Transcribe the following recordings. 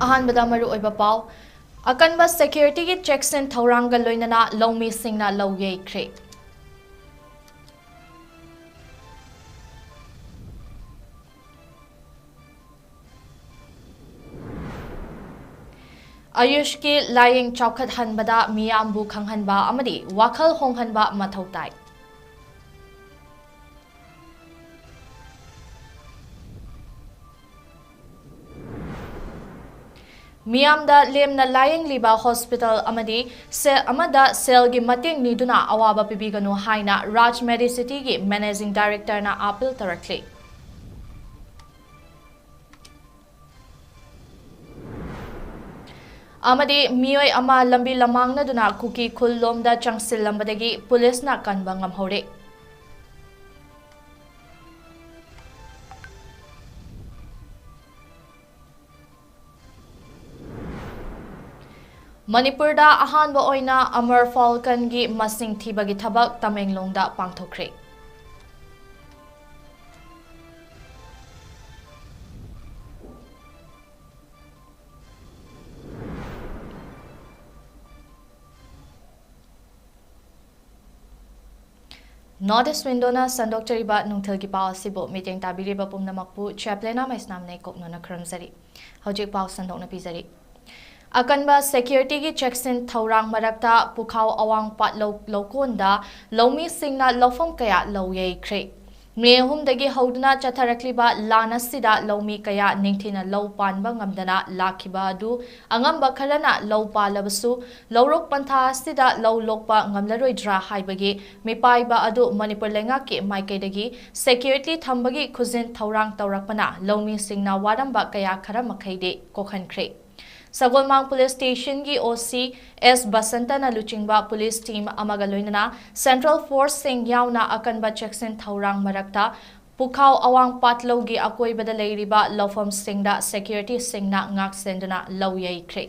अहानबदा मरु ओइबा पाव अकनबा security की checks and थौरांग लोइनना लौमी सिंगना लौ येख्रे आयुष की lying चौखत हनबदा मियामबु खंगहनबा अमदी वाखल होंगहनबा मथौ ताई मियामदा लेमना लायंग लिबा हॉस्पिटल अमदी से अमदा सेल की मतेंग निदुना अवाबा पिबिगनु हाइना राज मेडिसिटी की मैनेजिंग डायरेक्टर ना अपील तरक्ले अमदी मियोय अमा लंबी लमांगनदुना कुकी खुल्लोमदा चंगसिलंबदगी पुलिस ना कनबा ngamhore मणिपुर दा अहानबा ओइना अमर फाल्कन की मसिंग थीबगी थबक तमेंगलोंगदा पांगथोख्रे नॉर्थ ईस्ट विंडोना संदोक्चरिबा नुंथल की पाव सिबो मीटिंग ताबिरिबा पुमनमकपु चैप्लेना मैसनामने कोकनोना खरमजरी हौजिक पाव संदोकना पिजरी अकनबा सिक्योरिटी की चेक्सिन थौरांग मरक्ता पुखाव अवांग पाट लौकोंदा लौमी सिंगना लौफम कया लौयेख्रे मेहुमदगी हौदना चथरक्लिबा लानसिदा लौमी कया निंथिना लौ पानबा ngamdana लाखिबा अदु अंगंबा खरना लौ पालबसु लौरोक पंथा सिदा लौ लोकपा ngamlaroidra हाइबगी मिपाइबा अदु मणिपुर लेंगाके माइकेदगी सिक्योरिटी थंबगी खुजिन थौरांग तौरकपना लौमी सिंगना वारंबा कया खरा मखैदे कोखनख्रे सगोलमांग पुलिस स्टेशन की ओसी एस बसंतना लुचिंगबा पुलिस टीम अमगा लोइनना सेंट्रल फोर्स सिंग यावना अकनबा चेक्सिन थौरांग मरक्ता पुखाव अवांग पाटलौगी अकोइबदा लेरिबा लौफम सिंगदा सिक्योरिटी सिंगना ngak senduna लौ येख्रे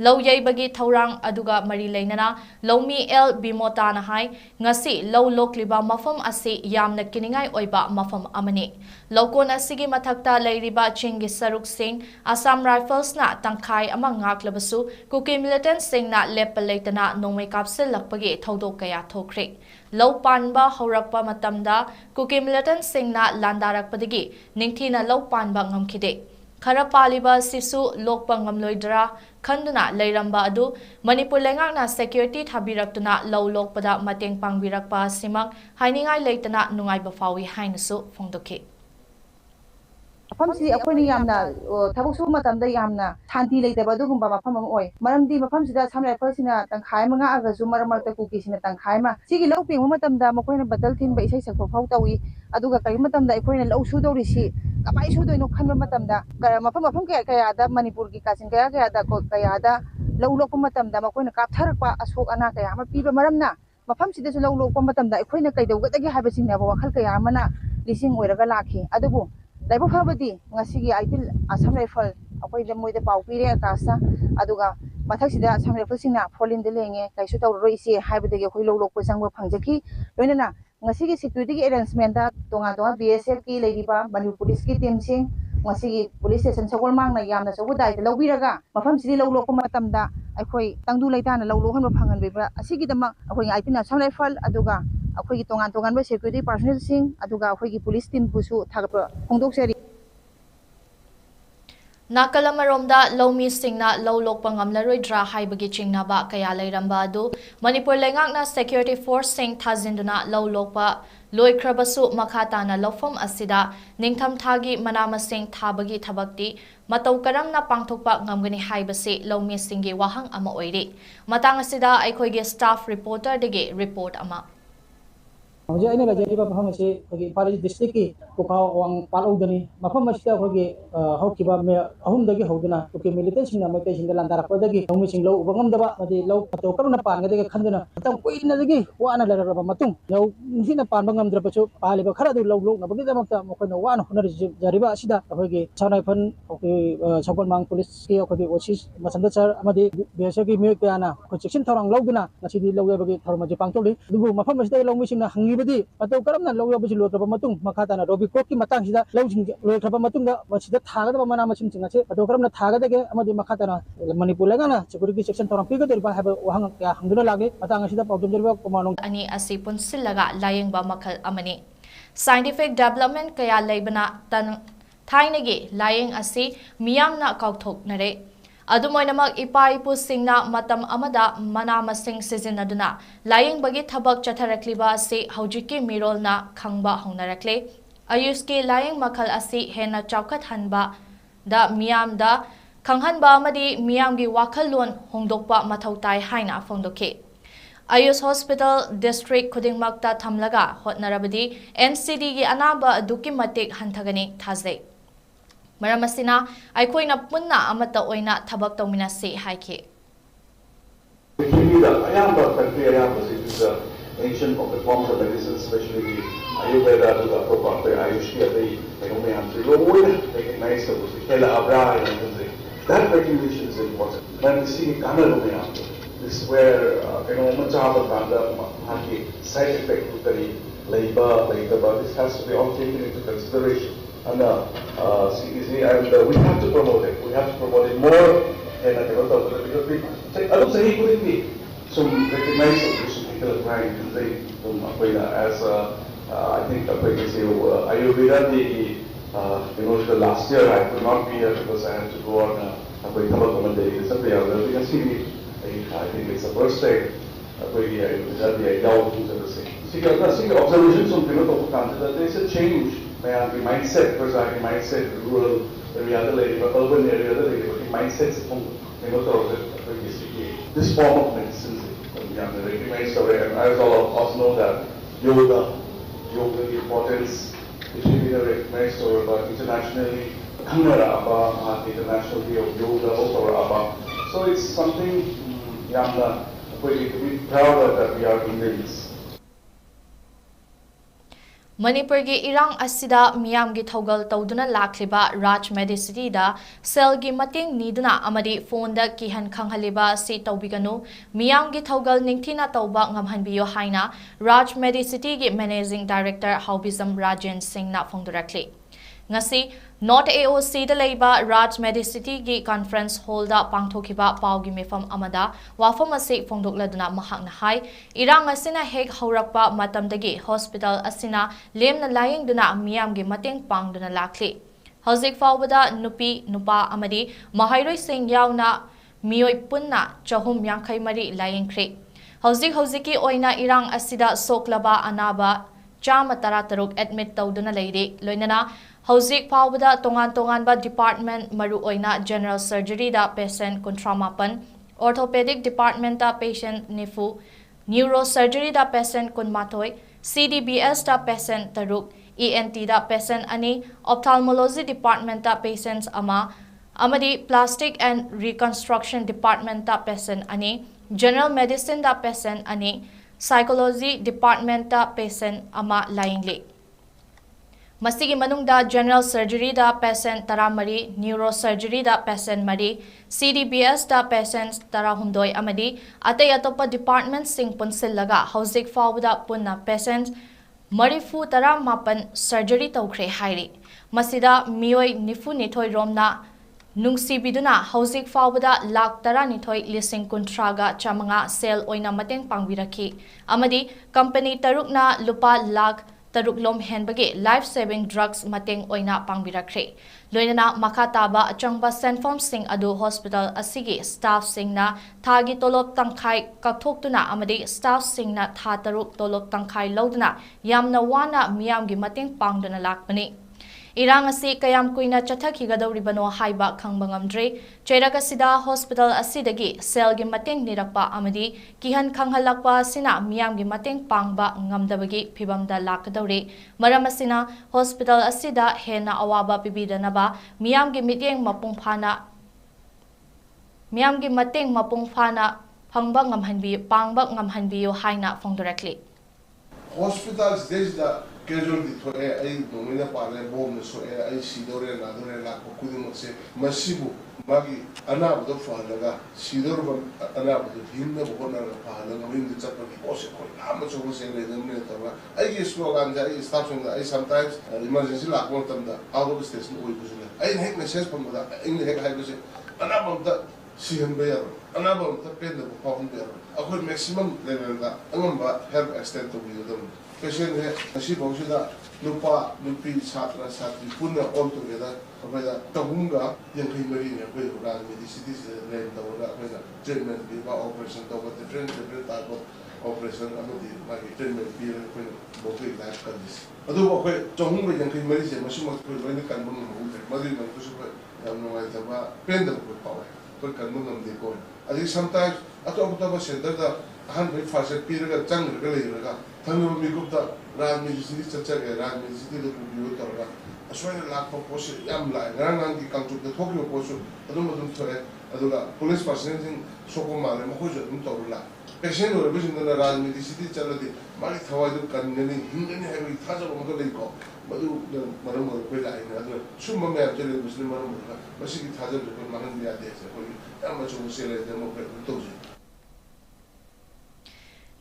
लौ येबगी थौरांग अदुगा मरी लेनना लौमी एल बिमोताना हाई ngasi लौ लोकलिबा मफम असी यामना किनिंगाई ओइबा मफम अमने लौकोन असिगी मथक्ता लेरिबा चिंगी सरुक सिंह असम राइफल्स ना तंखाई अमा ngakलबसु कुकी मिलिटेंट सिंह ना लेप लेतना नोमै कापसिल लकपगे थौदो कया थोख्रे लौ पानबा हौरकपा मतमदा कुकी मिलिटेंट सिंह ना लांदारकपदगी निंगथीना लौ पानबा ngamkhide खरा पालिबा सिसु लोकपा ngamloidra खंदुना लेरंबा अदु मणिपुर लेंगाकना सिक्योरिटी थाबिरक्तुना लौ लोकपदा मतेंग पांगबिरकपा सिमक हाइनिंगाई लेतना नुंगाइबा फावी हाइनसु फोंदोखे मफमसी अखोनी यामना थबक सु मतमदा यामना शांति लेतबा दुगुंबा मफम अम ओय मरमदी मफमसिदा सम राइफल्सना तंखाय मंगा आगसु मरमरता कुकीसिना तंखाय मा सिगी लौ पेंग मतमदा मखोइना बदल थिनबा इसै सकफो फाव तवी अदुगा कई मतमदा अखोइना लौ सु दौरिसि कमाई सु दोइनो खनबा मतमदा मफम मफम कया मणिपुर की कासिन कया लौ लोक मतमदा मखोइना कापथरकपा असोक अना कया मा पीबा मरमना मफमसिदासु लौ लोक मतमदा अखोइना कइदौगदगी हाबसिंगना वखल कया मना लिसिंग ओइरगा लाखि अदुबु लाइबो फाबदी ngasiगी आइटिल असम राइफल अखोइदा मोइदा पाउ पीरे आकाशा अदुगा मथक्सिदा असम राइफल सिंगना फोलिन दे लेंगे कैसु तौररोइसे हाइबदगी अखोइ लौ लोक संग फंगजकी लोइनना ngasiगी सिक्योरिटी की अरेंजमेंट दा तोंगा बीएसएफ की लेरिबा मणिपुर पुलिस की टीम सिंग ngasiगी पुलिस स्टेशन सगोल मांगना यामना सगो दाइते लौबिरगा मफमसिदी लौ लोक मतमदा अखोइ तंगदु लेताना लौ लोहन फंगनबेबा असिगिदमा अखोइ itel Assam rifle अदुगा अखोइ तोंगान security personal सिंग अदुगा अखोइ पुलिस टीम बुसु थागप फोंदोक्सरी नाकलमरोमदा लौमी सिंगना लौ लोकपा ngamlaroidra हाइबगी चिंगनाबा कया लेरंबा अदु मणिपुर लेंगाकना सिक्योरिटी फोर्स सिंग थाजिंदुना लौ लोकपा लोइख्रबसु मखाताना लौफम असिदा निंगथम थागी मनामसिंग थाबगी थबक्ति मतौ करमना पांगथोकपा ngamgani हाइबसे लौमी सिंगी वाहंग अमा ओइरे मतंग असिदा अखोइगे स्टाफ रिपोर्टर देगे रिपोर्ट अमा हजे अने लजेरिबा मफम से खगी पाली डिस्ट्रिक्ट की पुखाव वांग पालौदनी मफम असिदा खगी हौकिबा मे अहुमदगी हौदना कुकी मिलिटेंट सिंगना मते सिंगला लांदारपदगी नौमी सिंगलो उबंगमदबा मदि लौ पतो करुना पानगदगी खंदना तम कोइनदगी वाना लरबा मतुंग लौ निसिना पानबा ngamद्रबसु पालिबा खरादु लौ लौ नबगी दमकता मखोइना वाना हुनर जरिबा असिदा खगी छानाइफन खगी सगोलमांग पुलिस की खगी ओसी मसंद सर अमदि बीएसएफ की मे कयाना खचिक्सिन थौरांग लौदना नसिदि लौयबगी थौरमजि पांगतोली दुबु मफम असिदा लौमी सिंगना हंगी ꯍꯥꯏꯔꯤꯕꯗꯤ ꯃꯇꯧ ꯀꯔꯝꯅ ꯂꯧ ꯌꯥꯎꯕꯁꯤ ꯂꯣꯏꯈ꯭ꯔꯕ ꯃꯇꯨꯡ ꯃꯈꯥ ꯇꯥꯅ ꯔꯣꯕꯤꯀ꯭ꯔꯣꯞꯀꯤ ꯃꯇꯥꯡꯁꯤꯗ ꯂꯧꯁꯤꯡ ꯂꯣꯏꯈ꯭ꯔꯕ ꯃꯇꯨꯡꯗ ꯃꯁꯤꯗ ꯊꯥꯒꯗꯕ ꯃꯅꯥ ꯃꯁꯤꯡꯁꯤꯡ ꯑꯁꯤ ꯃꯇꯧ ꯀꯔꯝꯅ ꯊꯥꯒꯗꯒꯦ ꯑꯃꯗꯤ ꯃꯈꯥ ꯇꯥꯅ ꯃꯅꯤꯄꯨꯔ ꯂꯩꯉꯥꯛꯅ ꯁꯦꯀ꯭ꯌꯨꯔꯤꯇꯤ ꯆꯦꯛꯁꯤꯟ ꯊꯧꯔꯥꯡ ꯄꯤꯒꯗꯧꯔꯤꯕ ꯍꯥꯏꯕ ꯋꯥꯍꯪ ꯀꯌꯥ ꯍꯪꯗꯨꯅ ꯂꯥꯛꯂꯤ ꯃꯇꯥꯡ ꯑꯁꯤꯗ ꯄꯥꯎꯗꯝꯖꯔꯤꯕ Kumar ani asi punsillaga layengba makhal amani scientific development kaya leibana tan thainagi layeng asi miyamna kauthoknare adumoinamak ipa ipu singna matam amada mana masing sizinaduna layeng bagi thabak chatharakliba asi haujiki mirolna khangba hongnarakle ayuski layeng makhal asi hena chawkhat hanba da miyam da khanghanba amadi miyamgi wakhallon hongdokpa mathau tai haina phongdokhe Ayush Hospital District Khudingmakta Thamlaga Hotnarabadi NCD gi anaba aduki matik hanthagani thazai Maramasina Aikoina Punna Amata Oina Thabak Tauminasi Haike ancient of the forms of medicine, especially the Ayurveda, the proper Ayush, recognize that recognition is important. When we see this is where side effect of the labor, but this has to be all taken into consideration. And we have to promote it. We have to promote it more. Because I don't say he couldn't be some recognize this particular crime as I think Ayurveda the last year I could not be here because I had to go on you can see I think it's the first day observations from that there is a change the mindset, for example, mindset rural area, urban area, mindsets from this form of medicine. I all of us know that yoga, the importance, which is recognized internationally, international day of yoga, so it's something we need to be proud of that we are Indians. Manipur gi irang asida miyam gi thogal tawduna lakliba Raj Medicity da cell gi mating niduna amadi phone da kihan khanghaliba si tawbiganu miyam gi thogal ningthina tawba ngamhanbiyo haina Raj Medicity gi managing director Haubizam Rajan Singh na phongdurakli ngasi Not AOC da leiba Raj Medicity gi conference hall da pangthokiba pawgi mifam amada wafam ase phongdokladuna mahakna hai irang asina hek haurakpa matamdagi hospital asina lemna layengduna miyam gi mateng pangduna lakli hauzik fawbada nupi nupa amadi mahairoi sing yauna miyoi punna chahum yankhai mari layengkhre hauzik oina irang asida soklaba anaba chama tarataruk admit tawduna leire loinana Hauzik Pawbada tongan ba department maru oina general surgery da patient kuntramapan, orthopedic department da patient nifu, neurosurgery da patient kunmatoi, CDBS da patient taruk, ENT da patient ani, ophthalmology department da patients amadi plastic and reconstruction department da patient ani, general medicine da patient ani, psychology department da patient ama laingli. Masigi manungda general surgery da patient taramari, neurosurgery da patient mari, CDBS da patients tarahumdoi amadi, atay atopa department sing punsillaga hauzik fawda punna patients marifu taramapan surgery tawkhre hairi. Masida miyoi nifu nithoi romna nungsibiduna hauzik fawda lak tara nithoi lising kuntraga chamanga sel oina mateng pangbiraki. Amadi company tarukna lupa lak Taruklom henbagi life-saving drugs mateng oina pangbirakre. Loinana makataba achangba senform sing adu hospital asigi staff sing na thagi tolop tangkai kakthokuna amadi staff sing na tha taruk tolop tangkai loduna yamna wana miyamgi mateng pangduna lakmani. Irang asi kayam kuina chathakhigadawribano haiba khangbangamdre cherakasida hospital asidagi cell gi mateng nirakpa amadi kihan khanghalakpa sina miyamgi mateng pangba ngamdabagi phibamda lakadawre maramasina hospital asida hena awaba pibidanaba miyamgi miteng mapung phana phangba ngamhanbi pangba ngamhanbiyo haina phongdorakli hospitals there is the casualty thoe ai nomina pale bomb so ai sidore na dore la ko kudum se masibu magi anabu do falaga sidor anabu do hinna bo na pala ngin de chapa ki pose ko ama so se le nemne tawa ai ge slogan ja ai staff song ai sometimes emergency la ko tamda out of station oi buzula ai hek message pam da in hek hai buse anabu da sihan bayar anabu da pende bo pawun bayar akoi maximum level da angamba help extend to you dum patient है ऐसी बहुत सी दा लुपा लुपी छात्र छात्री पुनः all together अपने दा तहुंगा yang kini meri ni अपने orang medicine से lain tahu dah अपने दा treatment भी बा operation tahu बा different type of operation अपने di lagi treatment भी अपने बहुत life condition aduh अपने तहुंगा yang kini meri से masih masih अपने kan pun mungkin mari man tu supaya yang nomai coba pendek pun power pun kan pun nampak kau adik sometimes atau apa tahu center dah han by first period का चंग रखले रखा थंग में गुप्ता राज में जिसकी चर्चा के राज में जिसकी तो पूरी होता रहा असवाइन लाख पर पोस्ट याम लाए गरांगां की कंट्रोल के थोक में पोस्ट अदुम थोड़े अदुगा पुलिस पर्सन जिन सोको मारे मखोज अदुम तोड़ला पेशेंट और भी जिंदा राज में जिसकी चलती मारी थवाई तो करने नहीं हिंदने है भी था जब उनको नहीं को मधु मरम मर कोई लाए ना अदुम शुभ में आप चले मुस्लिम मरम मर बस की था जब कोई मारन दिया दे से कोई याम मचो से ले दे मो पे तो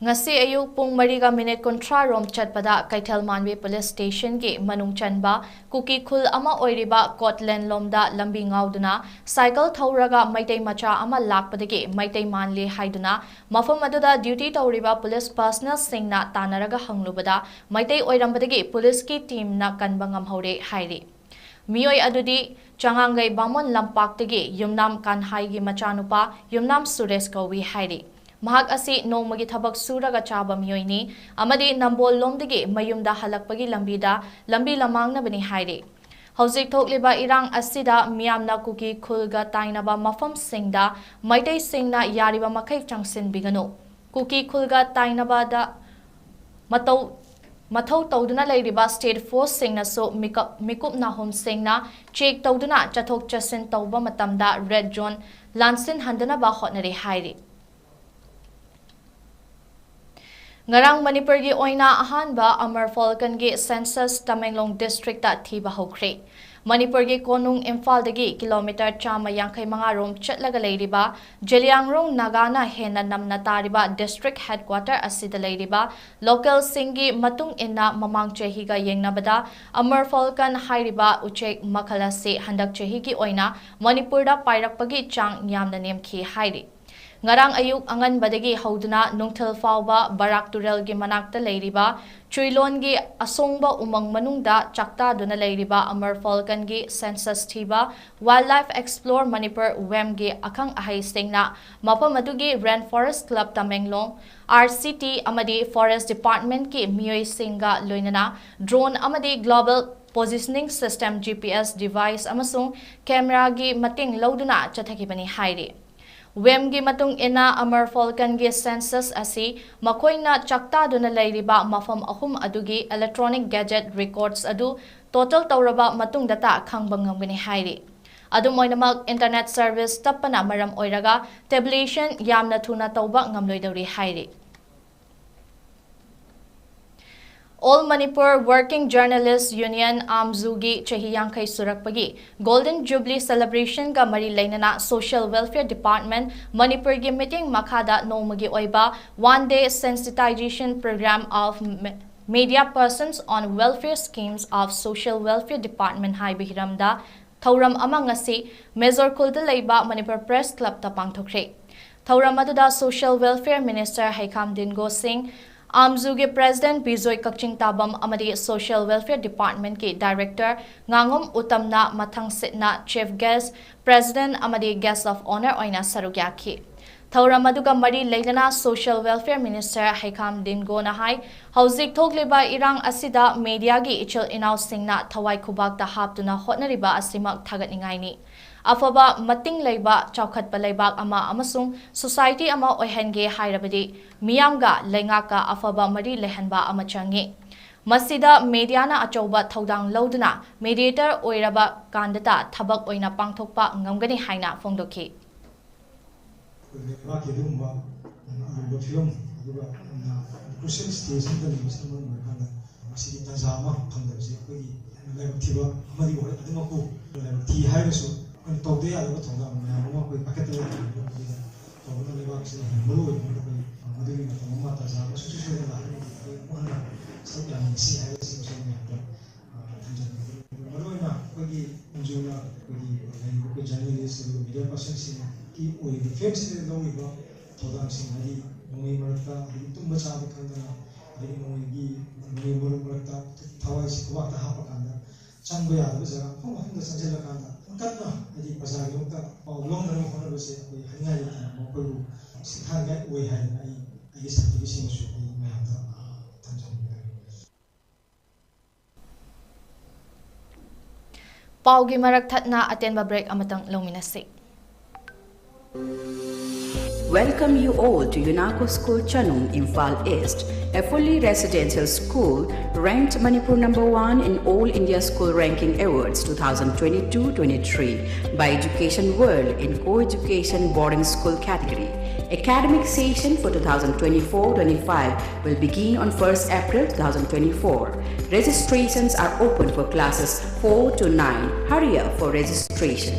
ngasi ayuk pung 3:30 rom chatpada 𝐾𝐻 police station gi manung chanba kuki khul ama oiriba Scotland lomda lambi ngauduna cycle thauraga maitai macha ama lakpadagi maitai manle haiduna mafam aduda duty tawriba police personnel singna tanaraga hanglubada maitai oirambadagi police ki team na kanbangam hore hairi mioi adudi changangai bamon lampaktagi yumnam kanhai gi machanupa yumnam Suresh Kawi hairi mahak asi nongmagi thabak suraga chaba miyoini amadi nambol lomdagi mayumda halakpagi lambi lamangna bani haire hauzik thokliba irang asida miyamna kuki khulga tainaba mafam singda maitai singna yariba makai changsin bigano kuki khulga tainaba da mathau tawduna lairiba state force singna so mikup na home singna check tawduna chathok chasin tawba matamda red zone lansin handana ba hotnari haire ngarang Manipur gi oina ahanba Amar Falcon gi census Tamenglong district ta thiba hokre Manipur gi konung Imphal dagi kilometer 150 rom chatlaga leiriba Jeliangrong Nagana hena namna tariba district headquarter asida leiriba local singi matung inna mamang chehi ga yengnabada Amar Falcon hairiba uchek makhala se handak chehi gi oina Manipur da pairakpagi chang yamna nemki hairi ngarang ayuk angan badagi hauduna nungthal fawba barak turel gi manakta leiriba chuilon gi asongba umang manungda chakta duna leiriba Amar Falcon gi census thiba wildlife explore Manipur wem gi akhang ahai singna mapam adugi rainforest club Tamenglong RCT amadi forest department ki mioi singa loinana drone amadi global positioning system GPS device amasung camera gi mating lauduna chathakibani hairi Wem gi matung ina Amar Falcon gi census asi makoina chakta duna leiriba mafam ahum adugi electronic gadget records adu total tawraba matung data khangbangam hairi adu moinamak internet service tapana maram oiraga tabulation yamna thuna tawba ngamloidori hairi All Manipur Working Journalists Union Amzugi Chehiyangkai Surakpagi Golden Jubilee Celebration ka mari lainana Social Welfare Department Manipur gi meeting makhada nomagi oiba one-day sensitization program of media persons on welfare schemes of Social Welfare Department Hai Bihiramda Thauram ama ngasi Major Kulda leiba Manipur Press Club ta pangthokre Thauram aduda Social Welfare Minister 𝐶𝐻𝐸𝐑𝐒 Singh Amzugi President 𝐵𝐴 Tabam amadi Social Welfare Department ki Director Ngangom Utamna Mathang Sitna Chief Guest President amadi Guest of Honor oina sarugyaki Thauram aduga mari leilana Social Welfare Minister 𝐶𝐻𝐸𝐑𝐒 na hai hauzik thokleba irang asida media gi ichil inaw singna thawai khubak ta haptuna hotnariba asimak thagatningai ni afaba mating leiba chaukhatpa leibak ama amasung society ama oihange hairabadi miyamga lengaka afaba mari lehanba ama changi masida mediana achauba thodang lauduna mediator oiraba kandata thabak oina pangthokpa ngamgani haina phongdokhi ꯑꯁꯤꯒꯤ ꯇꯥꯟꯖꯥ ꯑꯃ ꯐꯪꯗꯕꯁꯦ ꯑꯩꯈꯣꯏꯒꯤ ꯂꯥꯏꯕꯛ ꯊꯤꯕ ꯑꯃꯗꯤ ꯑꯣꯏ ꯑꯗꯨꯃꯛꯄꯨ ꯂꯥꯏꯕꯛ ꯊꯤ ꯍꯥꯏꯔꯒꯁꯨ ꯑꯩꯈꯣꯏꯅ ꯇꯧꯗ ꯌꯥꯗꯕ ꯊꯧꯗꯥꯡ ꯃꯌꯥꯝ ꯑꯃ ꯑꯩꯈꯣꯏ ꯄꯥꯏꯈꯠꯇꯕ ꯃꯇꯝꯗ ꯇꯧꯕꯅ ꯂꯩꯕꯥꯛꯁꯤꯗ ꯃꯔꯨ ꯑꯣꯏꯕ ꯑꯩꯈꯣꯏ ꯃꯗꯨꯒꯤ ꯃꯇꯝ ꯑꯃ ꯇꯥꯟꯖꯥ ꯑꯃ ꯁꯨꯡꯁꯣꯏ ꯁꯣꯏꯗꯅ ꯂꯥꯛꯀꯅꯤ ꯑꯩꯈꯣꯏ ꯃꯨꯟꯅ ꯁꯔꯨꯛ ꯌꯥꯃꯤꯟꯅꯁꯤ ꯍꯥꯏꯕꯁꯤꯡꯁꯨ ꯃꯌꯥꯝꯗ ꯊꯝꯖꯅꯤꯡꯉꯤ ꯃꯔꯨꯑꯣꯏꯅ ꯑꯩꯈꯣꯏꯒꯤ ꯑꯦꯟꯖꯤꯑꯣꯅ ꯑꯩꯈꯣꯏꯒꯤ ꯂꯩꯔꯤꯕ ꯑꯩꯈꯣꯏ ꯖꯔꯅꯦꯂꯤꯁ ꯑꯗꯨꯒ ꯃꯤꯗꯤꯌꯥ ꯄꯥꯔꯁꯟꯁꯤꯡꯒꯤ ꯑꯣꯏꯔꯤꯕ ꯐꯤꯕꯝꯁꯤꯗ ꯂꯧꯔꯤꯕ ꯊꯧꯗꯥꯡꯁꯤꯡ ꯍꯥꯏꯗꯤ ꯅꯣꯡꯃꯩ ꯃꯔꯛꯇ ꯑꯗꯒꯤ ꯇꯨꯝꯕ ꯆꯥꯕ ꯈꯪꯗꯅ ꯑꯗꯒꯤ ꯅꯣꯡꯃꯩ ꯃꯔꯨ ꯃꯔꯛꯇ ꯊꯋꯥꯏꯁꯤ ꯈꯨꯕꯥꯛꯇ ꯍꯥꯞꯄꯀꯥꯟꯗ ꯆꯪꯕ ꯌꯥꯗꯕ ꯖꯒꯥ ꯃꯐꯝ ꯃꯐꯝꯗ ꯆꯪꯁꯤꯜꯂꯀꯥꯟꯗ ꯀꯟꯅ ꯍꯥꯏꯗꯤ ꯄ꯭ꯔꯖꯥꯒꯤꯗꯃꯛꯇ ꯄꯥꯎ ꯂꯧꯅꯅꯕ ꯍꯣꯠꯅꯕꯁꯦ ꯑꯩꯈꯣꯏ ꯍꯥꯏꯅꯤꯡꯉꯥꯏ ꯂꯩꯇꯅ ꯃꯈꯣꯏꯕꯨ ꯁꯤꯡꯊꯥꯅꯤꯡꯉꯥꯏ ꯑꯣꯏ ꯍꯥꯏꯗꯅ ꯑꯩꯒꯤ ꯁꯥꯊꯤꯕꯁꯤꯡꯁꯨ ꯑꯩ ꯃꯌꯥꯝꯗ ꯊꯝꯖꯅꯤꯡꯉꯤ ꯄꯥꯎꯒꯤ ꯃꯔꯛ ꯊꯠꯅ ꯑꯇꯦꯟꯕ ꯕ꯭ꯔꯦꯛ ꯑꯃꯇꯪ ꯂꯧꯃꯤꯟꯅꯁꯤ Welcome you all to UNACO School Chanung, Imphal East, a fully residential school ranked Manipur #1 in All India School Ranking Awards 2022-23 by Education World in Co-Education Boarding School category. Academic session for 2024-25 will begin on 1st April 2024. Registrations are open for classes 4 to 9. Hurry up for registration.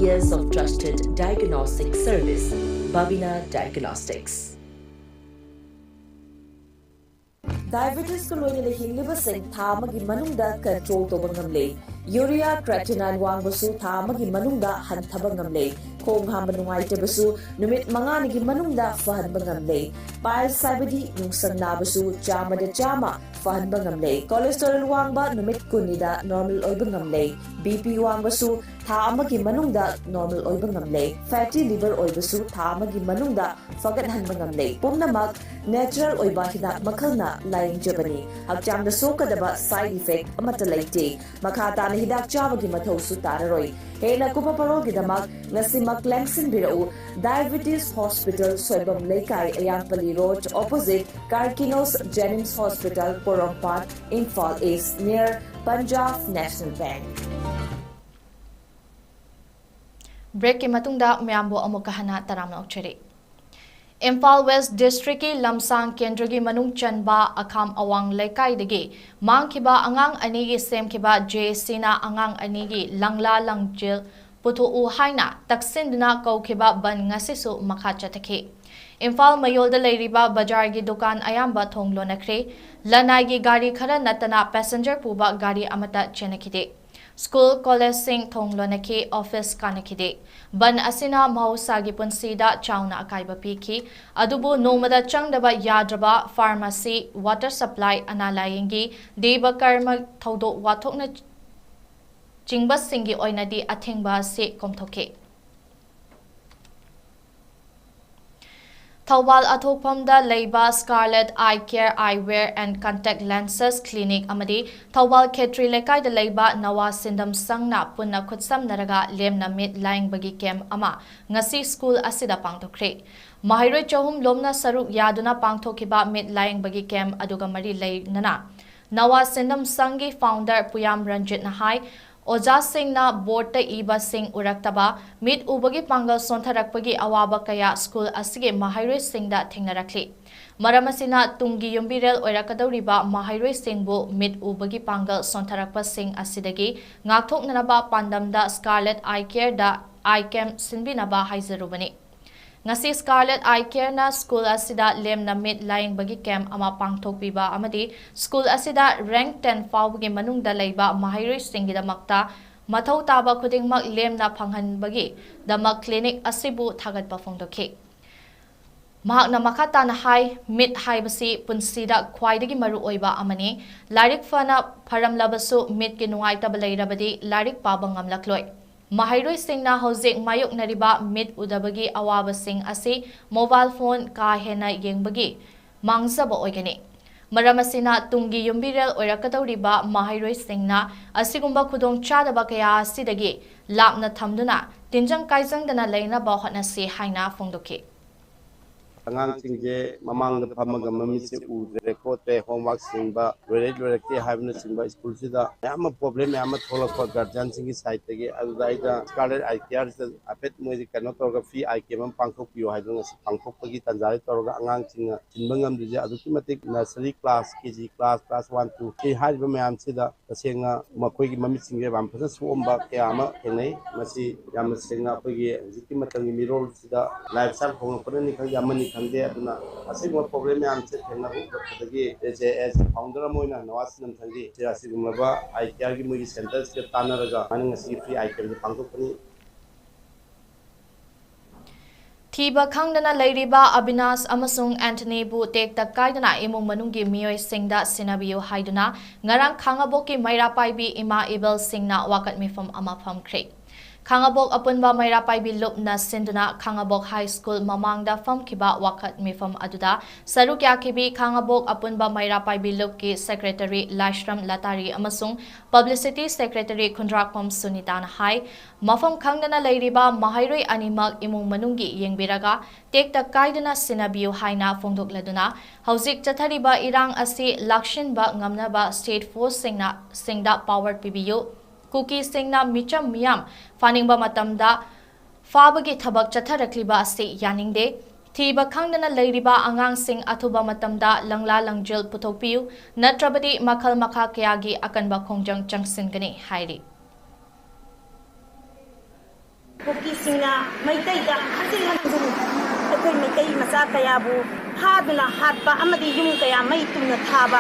Years of trusted diagnostic service, Babina Diagnostics. Diabetes ko loy nila hinglibasing thamagi manungda control to bangamle. Urea creatinine wangbasu thamagi manungda hantaba ngamle. Khong hamba nungaitabasu numit manganigi manungda fahan bangamle. Piles sabadi nungsang nabasu chama da chama fahan bangamle. Cholesterol wangba numit kunida normal oy bangamle. BP wangbasu tha amagi manungda normal oy bangamle. Fatty liver oibasu tha amagi manungda fagat han bangamle. Pumnamak natural oiba hidak makalna laying jabani. Hakjang da sokadaba side effect amata laite. Makata na hidak chabagi mathausu tararoi. Hena kupa parogi damak ngasimak lengsin birau Diabetes Hospital Soibam Laikai Ayangpali Road opposite Karkinos Jennings Hospital Porongpat Imphal East near Punjab National Bank. Break ki matungda miyambo amuka hana taramna okchari. Imphal West District ki Lamsang Kendra gi manung chanba akham awang laikai dagi mangkiba angang ani gi semkiba JC na angang ani gi langla langjil putu u haina taksinduna kaukhiba ban ngasisu makha chatakhi. Imphal mayol da leiriba bajar gi dukan ayamba thonglo nakre lanai gi gari khara natana passenger puba gari amata chenakide. School college sing thonglo nakhi office kanakide. Ban asina mahusagi punsida chauna akaiba piki adubu nomada changdaba yadraba pharmacy water supply analayingi deba karma thodo wathokna chingba singi oinadi athengba se komthoke. Thawbal athokpamda leiba Scarlet Eye Care Eyewear and Contact Lenses Clinic amadi Thawbal Khetri lekai da leiba Nawa Sindam Sangna punna khutsam naraga lemna mit lying bagi camp ama ngasi school asida pangthokre. Mahiroi chahum lomna saruk yaduna pangthokiba mit lying bagi camp aduga mari lei nana. Nawa Sindam Sangi founder Puyam Ranjit Nahai Oja Singh na board ta iba Singh uraktaba mit ubagi pangal sontharakpagi awaba kaya school asige Mahairoi Singh da thengnarakli. Maramasina tungi yumbirel oirakadawriba Mahairoi Singh bu mit ubagi pangal sontharakpa Singh asidagi ngakthoknanaba pandamda Scarlet Eye Care da eye camp sinbinaba haizarubani. Ngasi Scarlet Eye Care na school asida lemna mit lying bagi camp ama pangthokpiba amadi school asida rank 10 fawgi manungda leiba Mahairoi Singh gidamakta mathau taba khudingmak lemna phanghanbagi damak clinic asibu thagatpa phongdokhi mahakna makata na hai mit haibasi punsida khwaidagi maru oiba amani larik fana pharamlabasu mit ki nungaitaba leirabadi larik paba ngamlakloi Mahairoi singna hojik mayok nariba mit udabagi awaba sing asi mobile phone ka hena yengbagi mangzaba oigani maramasina tungi yumbirel oirakadoriba mahairoi singna asigumba khudong chadaba kaya asidagi lapna thamduna tinjang kaijangdana leina ba hotnasi haina phongdoki angangsingje mamang da phamaga mamisi udre kote homework singba lorekte haibna singba school sida yama problem yama thola ko guardian singi side tege aida scarlet IKR apet moi kano torga fee IKM pangthok piyo haibna pangthok pagi tanjari torga angangsing tinbangam duje aduki matik nursery class KG class 1 2 e haiba mayam sida tasenga makoi gi mami singre bam phasa somba kayama henai masi yama senga pagi jiki matangi mirol sida lifestyle hong pone khang yamani khande aduna asigma problem yam se thena hu dagi as founder moina nawas nam thangi asigma ba IKR gi moi centers ke tanaraga ani ngasi free IKR gi pangthokani Thiba khangdana leiriba Abhinas amasung Anthony bu tek tak kaidana imung manunggi miyoi singda sinabiyo haiduna ngarang khangaboki maira paibi ima ibel singna wakat mifam ama famkre Khangabok apunba maira paibi lupna sinduna Khangabok High School mamangda famkiba wakat mifam aduda sarukya kibi Khangabok apunba maira paibi lupki secretary Lashram Latari amasung publicity secretary Khundrakpam Sunitana hai mafam khangdana leiriba mahairoi animak imung manunggi yengbiraga tekta kaidana sinabiyo haina phongdokladuna hojik chathariba irang asi lakshinba ngamnaba state force singda power pibiyo Kuki singna micham miyam faningba matamda fabagi thabak chatharakliba ase yaningde thiba khangdana leiriba angang sing athuba matamda langla langjil puthokpiu natrabadi makhal makha kayagi akanba khongjang changsingani hairi Kuki singna maitai da hasil hanjum akoi maitai macha kayabu haduna hatpa amadi yum kaya mai tumna thaba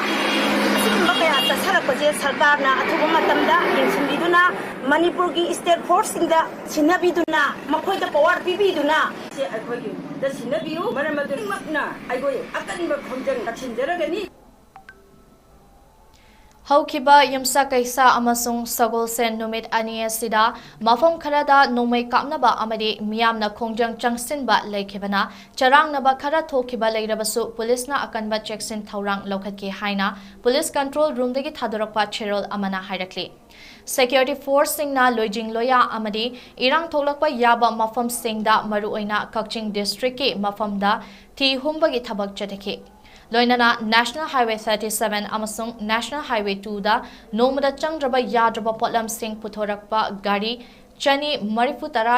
kaya tasarapje sarkarna athuba matamda yensinduna Manipur gi state force singda sinabiduna makhoi da power pibiduna se akoi da sinabiu maramadun makna aigoi akanba khonjang taksinjaragani Haukiba yumsa kaisa amasung sagol sen numit ani asida mafam kharada nomai kamnaba amadi miyamna khongjang changsinba lekhibana charangnaba khara thokiba leirabasu police na akanba checksin thaurang lokhatki haina police control room dagi thadorakpa cherol amana hairakli security force singna loijing loya amadi irang tholakpa yaba mafam singda maru oina Kakching district ki mafamda thi humbagi thabak chatheki Loinana National Highway 37 amasung National Highway 2 da nomada changraba yadraba potlam sing puthorakpa gari chani marifu tara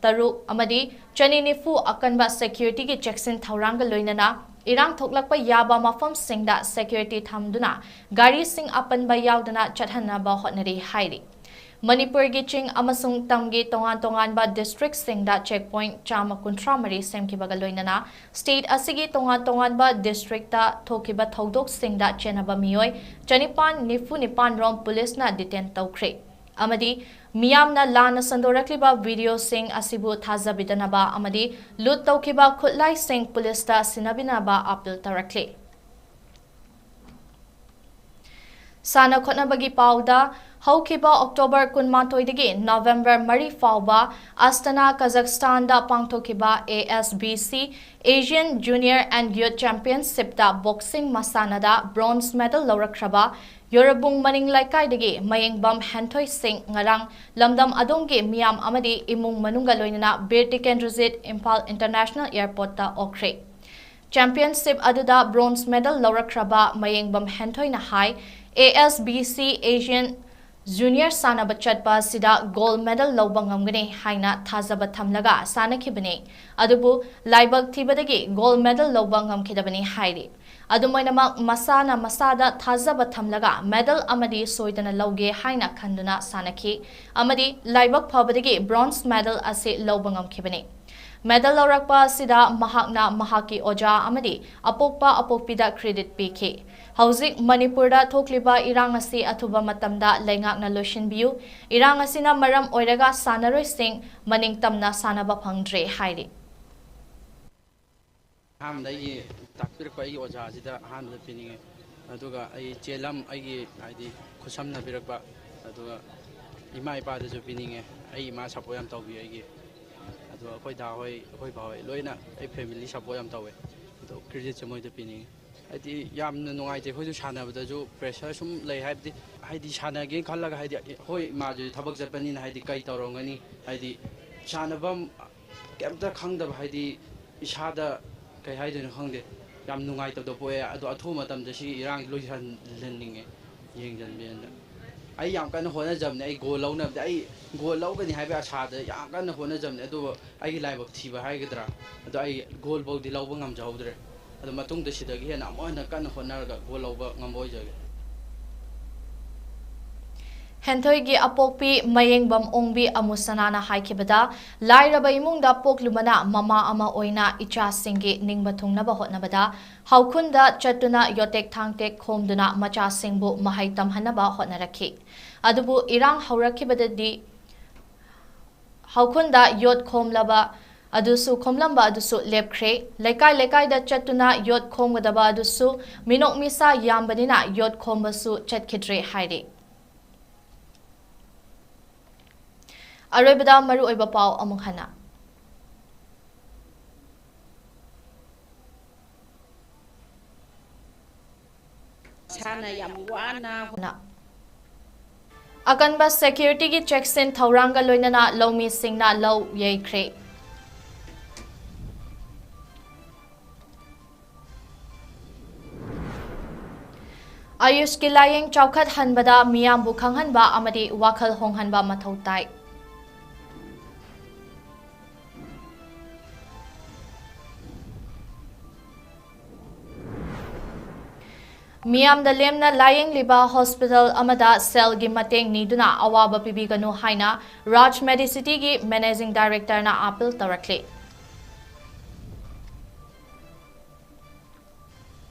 taru amadi chani nifu akanba security ki checksin thauranga loinana irang thoklakpa yaba mafam singda security thamduna gari sing apanba yaudana chathanaba hotnari hairi Manipur gi ching amasung tamgi tongan ba district singda checkpoint chama kuntramari semkibaga loinana state asigi tongan ba district ta thokiba thodok singda chenaba miyoi chanipan nifu nipan rom police na detain tawkhre amadi miyamna lana sandorakliba video sing asibu thazabidanaba amadi lut tawkiba khutlai sing police ta sinabinaba appeal tarakle Sana khotnabagi pauda Haukiba October 18 November Mari Fauba Astana Kazakhstan da pangthokiba ASBC Asian Junior and Youth Championship da boxing masana da bronze medal lawrakraba Yorabung Maning Laikai dagi Mayengbam Hanthoi Singh ngarang lamdam adongge miyam amadi imung manunga loinana Birtikendrajit Impal International Airport ta okre Championship aduda bronze medal lawrakraba Mayengbam Hanthoi na hai ASBC Asian Junior Sanaba Chatpa Sida gold medal lobangam gane haina thazaba thamlaga sanakibane adubu laibak thibadagi gold medal lobangam khidabani hairi adumoinamak masana masada thazaba thamlaga medal amadi soidana loge haina khanduna sanaki amadi laibak phabadagi bronze medal ase lobangam khibane medal lawrakpa sida mahakna mahaki oja amadi apokpa apokpida credit pk Hauzik Manipurda thokliba irang asi athuba matamda leingakna loishinbiu irang asina maram oiraga sanaroising maningtamna sanaba phangdre hairi hamdai takpir pai oja sida hamda pininge aduga ai chelam ai haidi khusamna birakba aduga ima ipa da pininge ai ma support yam tawbi ai adu akoi da hoi akoi ba hoi loina ai family support yam tawe adu credit chamoi da pininge haidi yamna nungai te hoju sanabada ju pressure sum lei haidi sanage khallaga haidi hoi ma ju thabak japani na haidi kai tawrongani haidi sanabam kemta khangdaba haidi isada kai haidena khangde yam nungai tawdo poe adu athu matam da si irang loisan leninge yengjan bian ai yam kan hona jamne ai goal launa ai goal laugani haiba asada yam kan hona jamne adu ai laibak thiba haigadra adu ai goal bau di lauba ngam jawdre adu matung da sidagi hena amona kan hona ga goal lauba ngamboi jage Henthoi apokpi mayengbam ongbi amusanana haikibada lairaba imungda poklumana mama ama oina icha singi ningba thungnaba hotnabada haukunda chatuna yotek thangtek khomduna macha singbu mahaitam hanaba hotnarakhi adubu irang haurakibadadi haukunda yot khomlaba adusu khomlamba adusu lepkhre lekai da chatuna yot khomgadaba adusu minok misa yambanina yot khombasu chatkidre hairi Aroibada maru oiba pau amung hana. Akanba security ki checks in thauranga loinana lomi singna low yeikre. Ayush ki laying chawkhat hanbada miyambu khanghanba amadi wakhal honghanba mathau tai. Miyam da lemna lying liba hospital amada cell gi mateng niduna awaba pibiganu haina Raj Medicity gi managing director na appeal tarakle